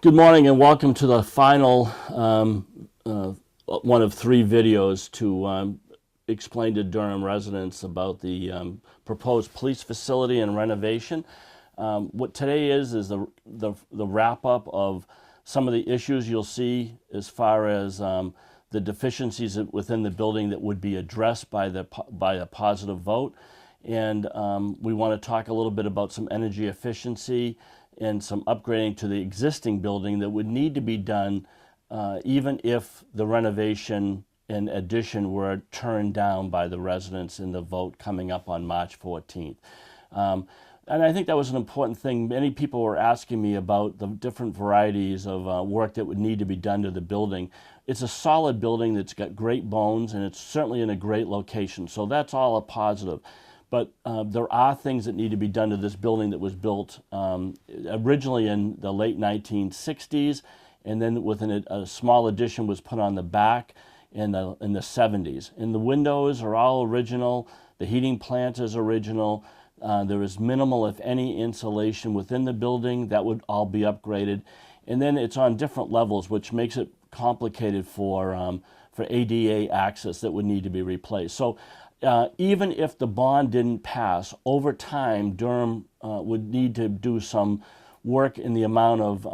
Good morning and welcome to the final one of 3 videos to explain to Durham residents about the proposed police facility and renovation. What today is the wrap up of some of the issues you'll see as far as the deficiencies within the building that would be addressed by a positive vote. And we want to talk a little bit about some energy efficiency and some upgrading to the existing building that would need to be done even if the renovation and addition were turned down by the residents in the vote coming up on March 14th. And I think that was an important thing. Many people were asking me about the different varieties of work that would need to be done to the building. It's a solid building that's got great bones, and it's certainly in a great location, so that's all a positive. But there are things that need to be done to this building that was built originally in the late 1960s, and then a small addition was put on the back in the 70s. And the windows are all original. The heating plant is original. There is minimal, if any, insulation within the building. That would all be upgraded. And then it's on different levels, which makes it complicated for ADA access that would need to be replaced. So even if the bond didn't pass, over time, Durham would need to do some work in the amount of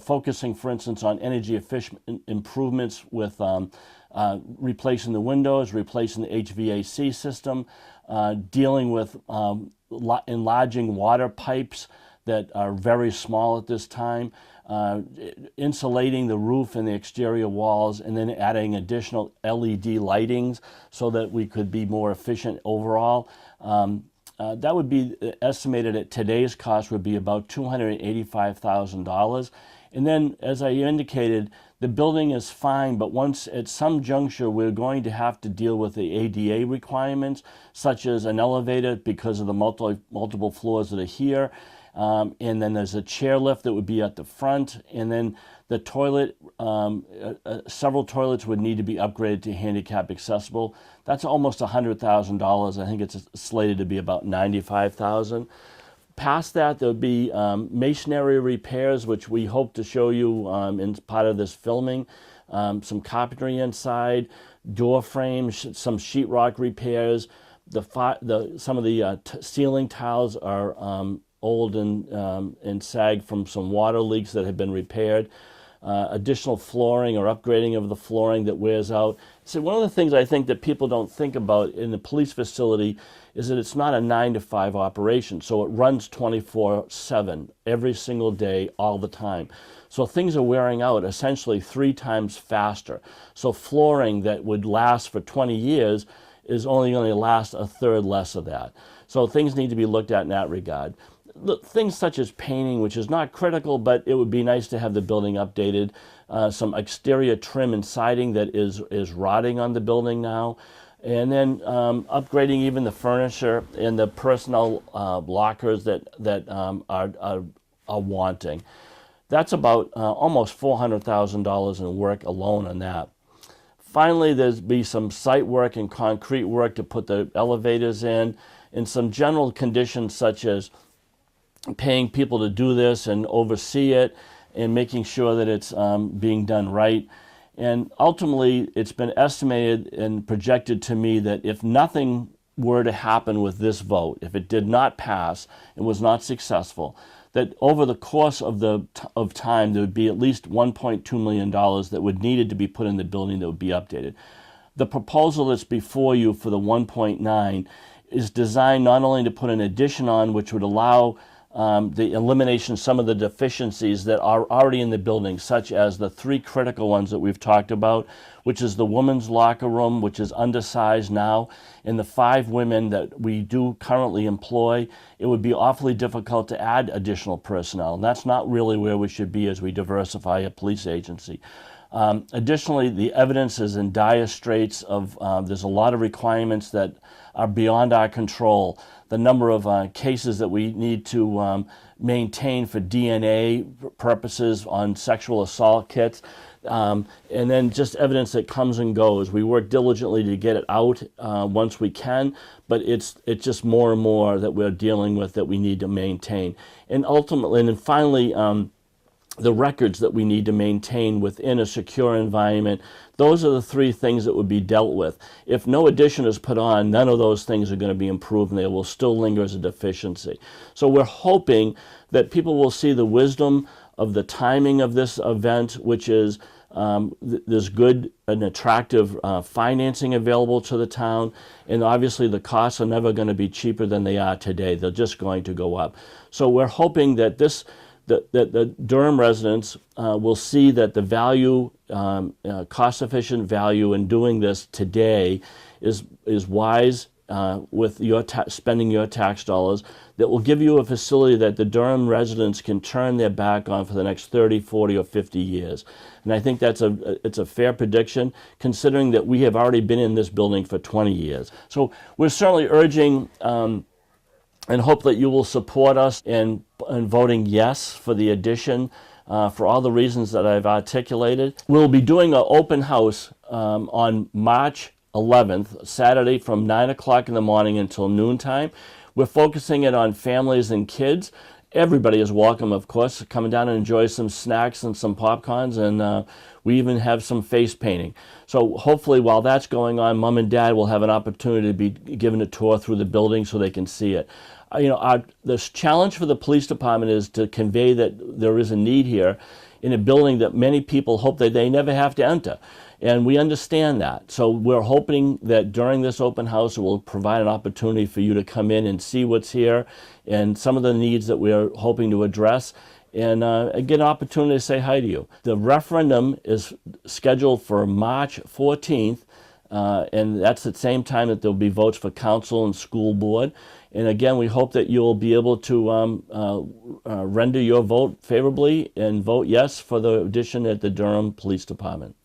focusing, for instance, on energy efficient improvements with replacing the windows, replacing the HVAC system, dealing with enlarging water pipes that are very small at this time, insulating the roof and the exterior walls, and then adding additional LED lightings so that we could be more efficient overall. That would be estimated at today's cost would be about $285,000. And then, as I indicated, the building is fine, but once at some juncture we're going to have to deal with the ADA requirements, such as an elevator because of the multiple floors that are here. And then there's a chairlift that would be at the front, and then the toilet, several toilets would need to be upgraded to handicap accessible. That's almost $100,000. I think it's slated to be about $95,000. Past that, there would be masonry repairs, which we hope to show you in part of this filming. Some carpentry inside, door frames, some sheetrock repairs. Some of the ceiling tiles are old and sagged from some water leaks that have been repaired. Additional flooring or upgrading of the flooring that wears out. So one of the things I think that people don't think about in the police facility is that it's not a 9-to-5 operation. So it runs 24/7, every single day, all the time. So things are wearing out essentially 3 times faster. So flooring that would last for 20 years is only going to last a third less of that. So things need to be looked at in that regard. Things such as painting, which is not critical, but it would be nice to have the building updated. Some exterior trim and siding that is rotting on the building now. And then upgrading even the furniture and the personnel lockers that are wanting. That's about almost $400,000 in work alone on that. Finally, there's be some site work and concrete work to put the elevators in, and some general conditions such as paying people to do this and oversee it and making sure that it's being done right. And ultimately, it's been estimated and projected to me that if nothing were to happen with this vote, if it did not pass and was not successful, that over the course of time, there would be at least $1.2 million that would needed to be put in the building that would be updated. The proposal that's before you for the 1.9 is designed not only to put an addition on, which would allow the elimination of some of the deficiencies that are already in the building, such as the 3 critical ones that we've talked about, which is the women's locker room, which is undersized now, and the 5 women that we do currently employ. It would be awfully difficult to add additional personnel, and that's not really where we should be as we diversify a police agency. Additionally, the evidence is in dire straits of there's a lot of requirements that are beyond our control. The number of cases that we need to maintain for DNA purposes on sexual assault kits, and then just evidence that comes and goes. We work diligently to get it out once we can, but it's just more and more that we're dealing with that we need to maintain. And ultimately, and then finally, the records that we need to maintain within a secure environment. Those are the three things that would be dealt with. If no addition is put on, none of those things are going to be improved, and they will still linger as a deficiency. So we're hoping that people will see the wisdom of the timing of this event, which is there's good and attractive financing available to the town, and obviously the costs are never going to be cheaper than they are today. They're just going to go up. So we're hoping that that the Durham residents will see that the value, cost-efficient value in doing this today is wise with your spending your tax dollars, that will give you a facility that the Durham residents can turn their back on for the next 30, 40, or 50 years. And I think it's a fair prediction, considering that we have already been in this building for 20 years. So we're certainly urging and hope that you will support us in voting yes for the addition for all the reasons that I've articulated. We'll be doing an open house on March 11th, Saturday, from 9 o'clock in the morning until noontime. We're focusing it on families and kids. Everybody is welcome, of course, coming down and enjoy some snacks and some popcorns, and we even have some face painting. So hopefully while that's going on, Mom and Dad will have an opportunity to be given a tour through the building so they can see it. The challenge for the police department is to convey that there is a need here in a building that many people hope that they never have to enter. And we understand that. So we're hoping that during this open house, it will provide an opportunity for you to come in and see what's here and some of the needs that we're hoping to address, and get an opportunity to say hi to you. The referendum is scheduled for March 14th, and that's the same time that there'll be votes for council and school board. And again, we hope that you'll be able to render your vote favorably and vote yes for the addition at the Durham Police Department.